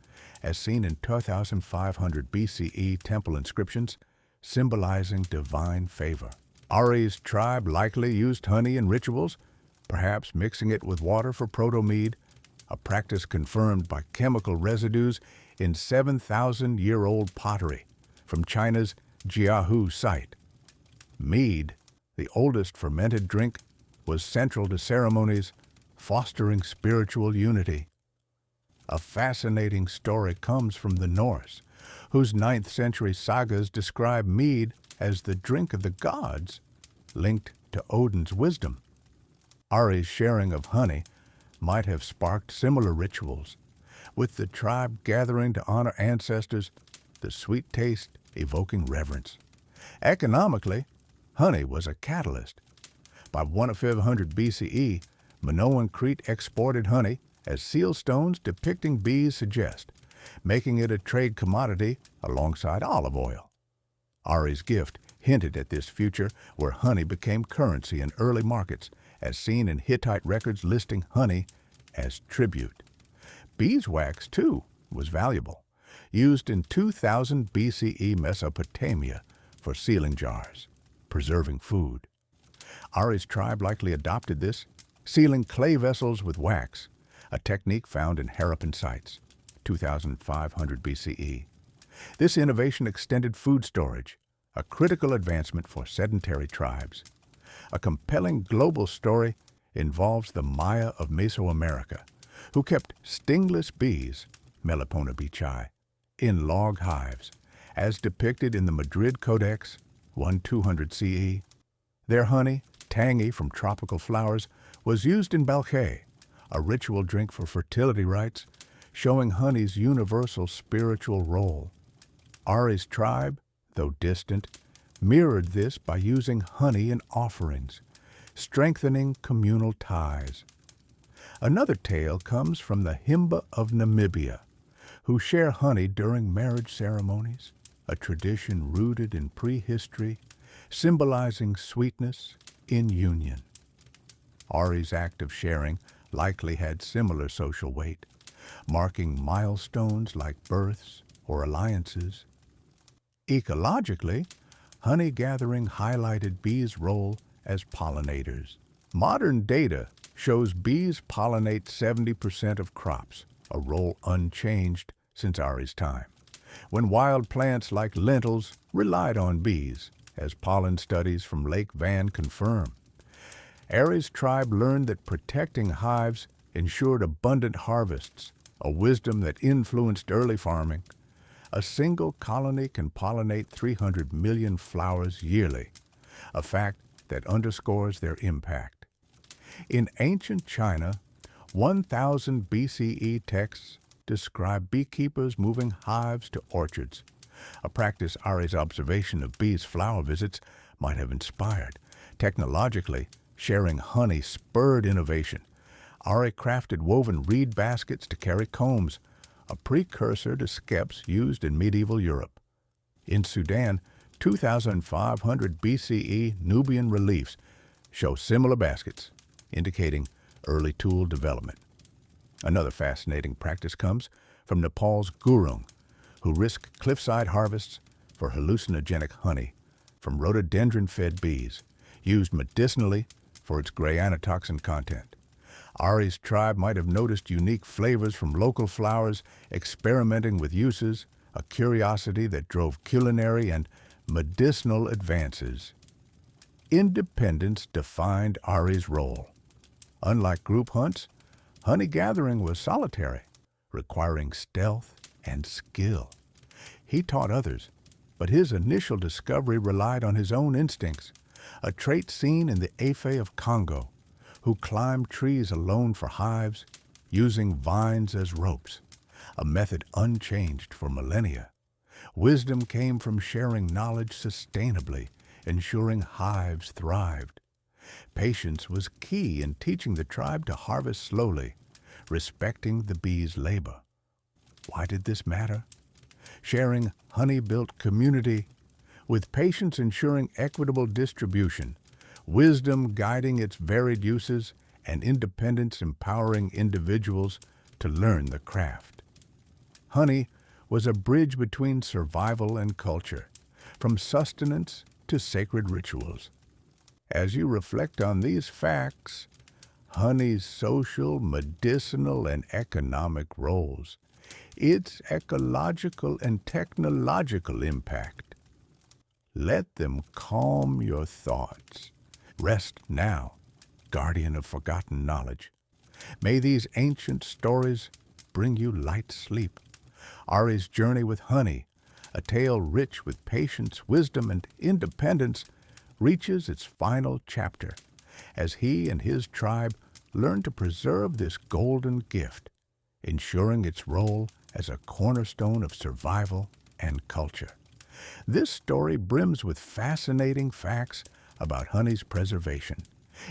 as seen in 2500 BCE temple inscriptions, symbolizing divine favor. Ari's tribe likely used honey in rituals, perhaps mixing it with water for proto-mead, a practice confirmed by chemical residues in 7,000-year-old pottery from China's Jiahu site. Mead, the oldest fermented drink, was central to ceremonies, fostering spiritual unity. A fascinating story comes from the Norse, whose 9th century sagas describe mead as the drink of the gods, linked to Odin's wisdom. Ari's sharing of honey might have sparked similar rituals, with the tribe gathering to honor ancestors, the sweet taste evoking reverence. Economically, honey was a catalyst. By 1500 BCE, Minoan Crete exported honey, as seal stones depicting bees suggest, making it a trade commodity alongside olive oil. Ari's gift hinted at this future where honey became currency in early markets, as seen in Hittite records listing honey as tribute. Beeswax, too, was valuable, used in 2000 BCE Mesopotamia for sealing jars, preserving food. Ari's tribe likely adopted this, sealing clay vessels with wax, a technique found in Harappan sites, 2500 BCE. This innovation extended food storage, a critical advancement for sedentary tribes. A compelling global story involves the Maya of Mesoamerica, who kept stingless bees, Melipona beechi, in log hives, as depicted in the Madrid Codex, 1200 CE. Their honey, tangy from tropical flowers, was used in balché, a ritual drink for fertility rites, showing honey's universal spiritual role. Ari's tribe, though distant, mirrored this by using honey in offerings, strengthening communal ties. Another tale comes from the Himba of Namibia, who share honey during marriage ceremonies, a tradition rooted in prehistory, symbolizing sweetness in union. Ari's act of sharing likely had similar social weight, marking milestones like births or alliances. Ecologically, honey gathering highlighted bees' role as pollinators. Modern data shows bees pollinate 70% of crops, a role unchanged since Ari's time, when wild plants like lentils relied on bees, as pollen studies from Lake Van confirm. Ari's tribe learned that protecting hives ensured abundant harvests, a wisdom that influenced early farming. A single colony can pollinate 300 million flowers yearly, a fact that underscores their impact. In ancient China, 1000 BCE texts describe beekeepers moving hives to orchards, a practice Ari's observation of bees' flower visits might have inspired. Technologically, sharing honey spurred innovation. Ari crafted woven reed baskets to carry combs, a precursor to skeps used in medieval Europe. In Sudan, 2500 BCE Nubian reliefs show similar baskets, indicating early tool development. Another fascinating practice comes from Nepal's Gurung, who risk cliffside harvests for hallucinogenic honey from rhododendron-fed bees, used medicinally for its gray antitoxin content. Ari's tribe might have noticed unique flavors from local flowers, experimenting with uses, a curiosity that drove culinary and medicinal advances. Independence defined Ari's role. Unlike group hunts, honey gathering was solitary, requiring stealth and skill. He taught others, but his initial discovery relied on his own instincts, a trait seen in the Efe of Congo, who climbed trees alone for hives, using vines as ropes, a method unchanged for millennia. Wisdom came from sharing knowledge sustainably, ensuring hives thrived. Patience was key in teaching the tribe to harvest slowly, respecting the bees' labor. Why did this matter? Sharing honey built community, with patience ensuring equitable distribution, wisdom guiding its varied uses, and independence empowering individuals to learn the craft. Honey was a bridge between survival and culture, from sustenance to sacred rituals. As you reflect on these facts, honey's social, medicinal, and economic roles, its ecological and technological impact, let them calm your thoughts. Rest now, guardian of forgotten knowledge. May these ancient stories bring you light sleep. Ari's journey with honey, a tale rich with patience, wisdom, and independence, reaches its final chapter as he and his tribe learn to preserve this golden gift, ensuring its role as a cornerstone of survival and culture. This story brims with fascinating facts about honey's preservation,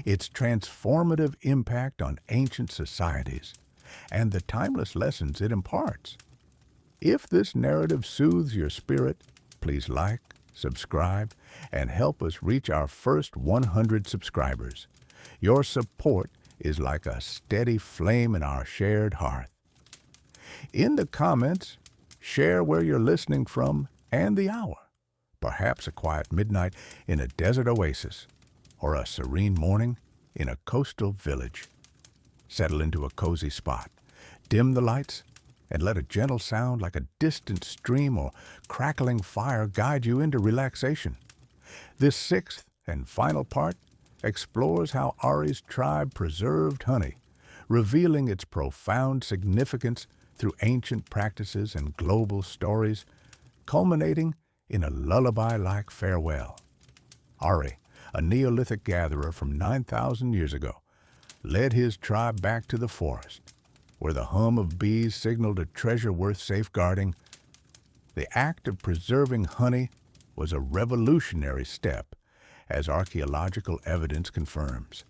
its transformative impact on ancient societies, and the timeless lessons it imparts. If this narrative soothes your spirit, please like, subscribe, and help us reach our first 100 subscribers. Your support is like a steady flame in our shared hearth. In the comments, share where you're listening from and the hour. Perhaps a quiet midnight in a desert oasis, or a serene morning in a coastal village. Settle into a cozy spot, dim the lights, and let a gentle sound like a distant stream or crackling fire guide you into relaxation. This sixth and final part explores how Ari's tribe preserved honey, revealing its profound significance through ancient practices and global stories, culminating in a lullaby-like farewell. Ari, a Neolithic gatherer from 9,000 years ago, led his tribe back to the forest, where the hum of bees signaled a treasure worth safeguarding. The act of preserving honey was a revolutionary step, as archaeological evidence confirms.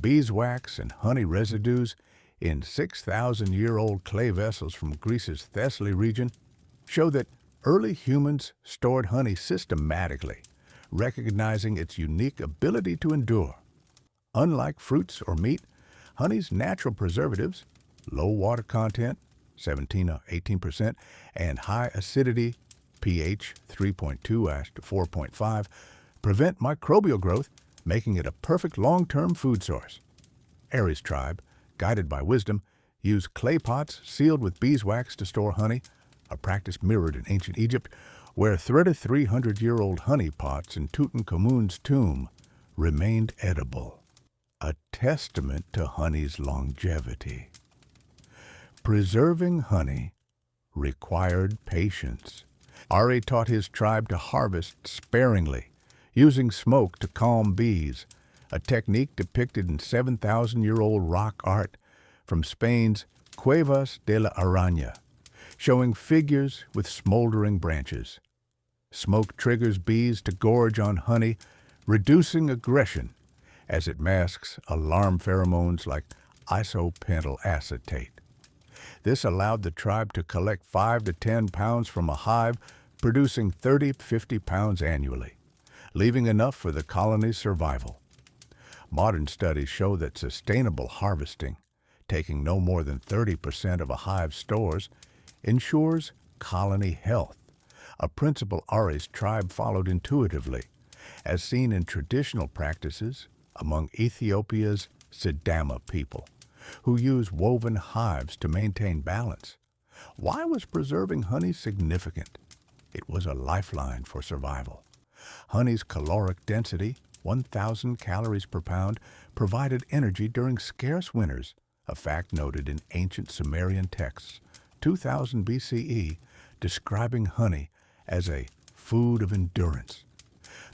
Beeswax and honey residues in 6,000-year-old clay vessels from Greece's Thessaly region show that early humans stored honey systematically, recognizing its unique ability to endure. Unlike fruits or meat, honey's natural preservatives, low water content, 17 to 18%, and high acidity, pH 3.2 to 4.5, prevent microbial growth, making it a perfect long-term food source. Ares tribe, guided by wisdom, used clay pots sealed with beeswax to store honey, a practice mirrored in ancient Egypt, where threaded 300-year-old honey pots in Tutankhamun's tomb remained edible, a testament to honey's longevity. Preserving honey required patience. Ari taught his tribe to harvest sparingly, using smoke to calm bees, a technique depicted in 7,000-year-old rock art from Spain's Cuevas de la Araña, showing figures with smoldering branches. Smoke triggers bees to gorge on honey, reducing aggression as it masks alarm pheromones like isopentyl acetate. This allowed the tribe to collect 5 to 10 pounds from a hive, producing 30 to 50 pounds annually, leaving enough for the colony's survival. Modern studies show that sustainable harvesting, taking no more than 30% of a hive's stores, ensures colony health, a principle Ari's tribe followed intuitively, as seen in traditional practices among Ethiopia's Sidama people, who use woven hives to maintain balance. Why was preserving honey significant? It was a lifeline for survival. Honey's caloric density, 1,000 calories per pound, provided energy during scarce winters, a fact noted in ancient Sumerian texts, 2000 BCE, describing honey as a food of endurance.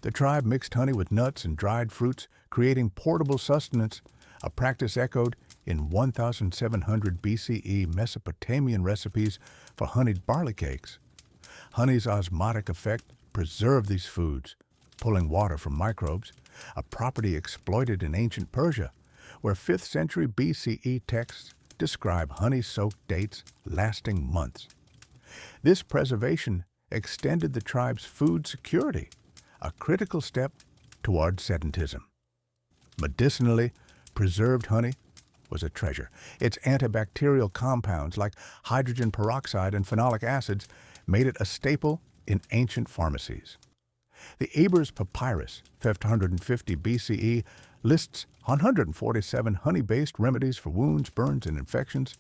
The tribe mixed honey with nuts and dried fruits, creating portable sustenance, a practice echoed in 1700 BCE Mesopotamian recipes for honeyed barley cakes. Honey's osmotic effect preserved these foods, pulling water from microbes, a property exploited in ancient Persia, where 5th century BCE texts describe honey-soaked dates lasting months. This preservation extended the tribe's food security, a critical step toward sedentism. Medicinally, preserved honey was a treasure. Its antibacterial compounds like hydrogen peroxide and phenolic acids made it a staple in ancient pharmacies. The Ebers Papyrus, 550 BCE, lists 147 honey-based remedies for wounds, burns, and infections,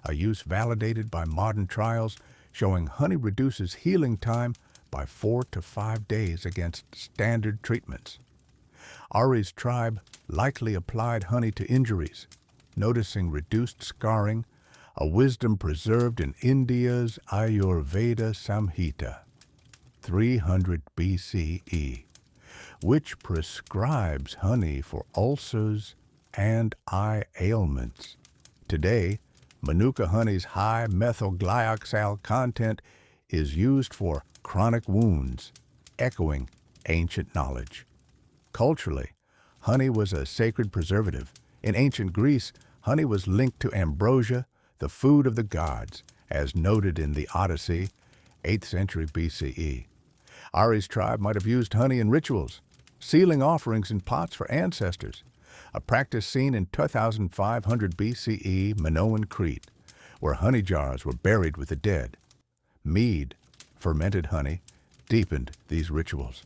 a use validated by modern trials showing honey reduces healing time by 4 to 5 days against standard treatments. Ari's tribe likely applied honey to injuries, noticing reduced scarring, a wisdom preserved in India's Ayurveda Samhita, 300 BCE, which prescribes honey for ulcers and eye ailments. Today, Manuka honey's high methylglyoxal content is used for chronic wounds, echoing ancient knowledge. Culturally, honey was a sacred preservative. In ancient Greece, honey was linked to ambrosia, the food of the gods, as noted in the Odyssey, 8th century BCE. Ari's tribe might have used honey in rituals, sealing offerings in pots for ancestors, a practice seen in 2500 BCE Minoan Crete, where honey jars were buried with the dead. Mead, fermented honey, deepened these rituals.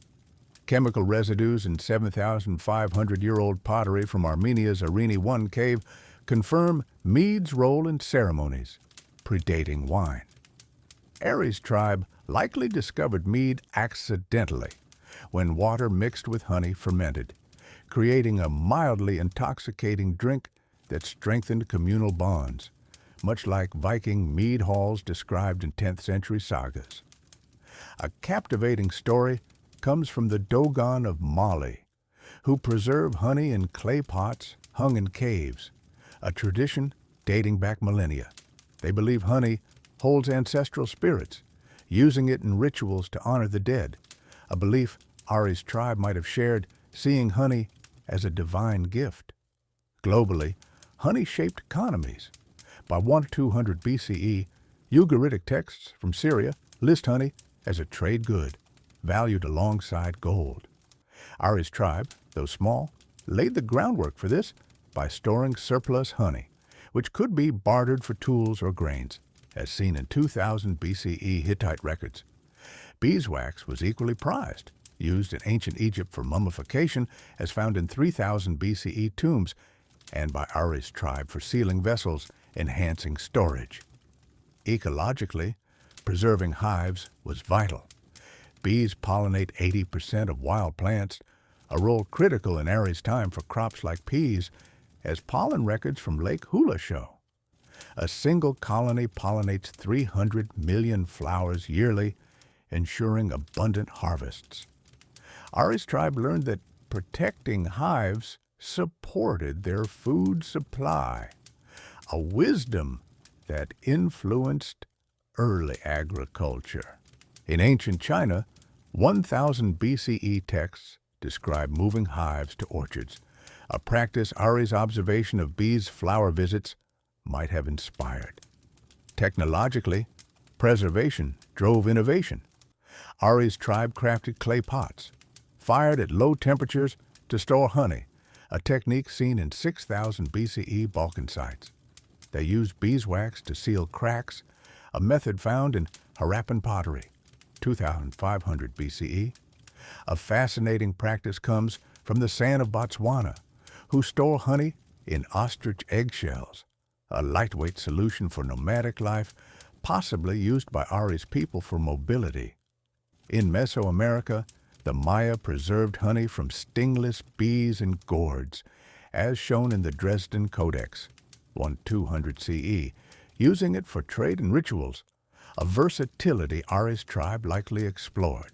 Chemical residues in 7,500-year-old pottery from Armenia's Arini I cave confirm mead's role in ceremonies, predating wine. Ari's tribe likely discovered mead accidentally when water mixed with honey fermented, creating a mildly intoxicating drink that strengthened communal bonds, much like Viking mead halls described in 10th century sagas. A captivating story comes from the Dogon of Mali, who preserve honey in clay pots hung in caves, a tradition dating back millennia. They believe honey holds ancestral spirits, using it in rituals to honor the dead, a belief Ari's tribe might have shared, seeing honey as a divine gift. Globally, honey shaped economies. By 1200 BCE, Ugaritic texts from Syria list honey as a trade good, valued alongside gold. Ari's tribe, though small, laid the groundwork for this by storing surplus honey, which could be bartered for tools or grains, as seen in 2000 BCE Hittite records. Beeswax was equally prized, used in ancient Egypt for mummification, as found in 3000 BCE tombs, and by Ari's tribe for sealing vessels, enhancing storage. Ecologically, preserving hives was vital. Bees pollinate 80% of wild plants, a role critical in Ari's time for crops like peas, as pollen records from Lake Hula show. A single colony pollinates 300 million flowers yearly, ensuring abundant harvests. Ari's tribe learned that protecting hives supported their food supply, a wisdom that influenced early agriculture. In ancient China, 1000 BCE texts describe moving hives to orchards, a practice Ari's observation of bees' flower visits might have inspired. Technologically, preservation drove innovation. Ari's tribe crafted clay pots, fired at low temperatures to store honey, a technique seen in 6000 BCE Balkan sites. They used beeswax to seal cracks, a method found in Harappan pottery, 2500 BCE. A fascinating practice comes from the San of Botswana, who store honey in ostrich eggshells, a lightweight solution for nomadic life, possibly used by Ari's people for mobility. In Mesoamerica, the Maya preserved honey from stingless bees and gourds, as shown in the Dresden Codex, 1200 CE, using it for trade and rituals, a versatility Ari's tribe likely explored.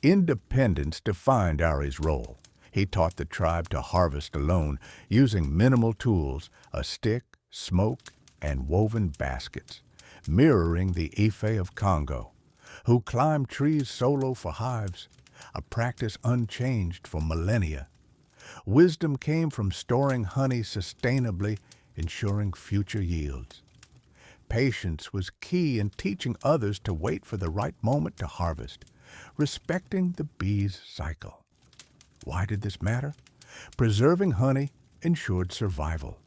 Independence defined Ari's role. He taught the tribe to harvest alone, using minimal tools, a stick, smoke, and woven baskets, mirroring the Ife of Congo, who climbed trees solo for hives, a practice unchanged for millennia. Wisdom came from storing honey sustainably, ensuring future yields. Patience was key in teaching others to wait for the right moment to harvest, respecting the bee's cycle. Why did this matter? Preserving honey ensured survival,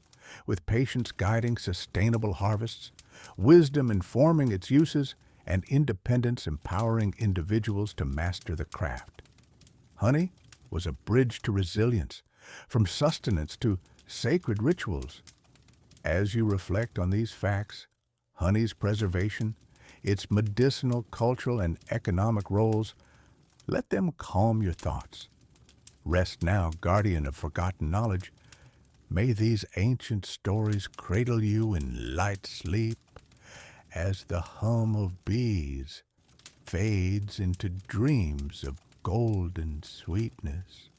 with patience guiding sustainable harvests, wisdom informing its uses, and independence empowering individuals to master the craft. Honey was a bridge to resilience, from sustenance to sacred rituals. As you reflect on these facts, honey's preservation, its medicinal, cultural, and economic roles, let them calm your thoughts. Rest now, guardian of forgotten knowledge. May these ancient stories cradle you in light sleep as the hum of bees fades into dreams of golden sweetness.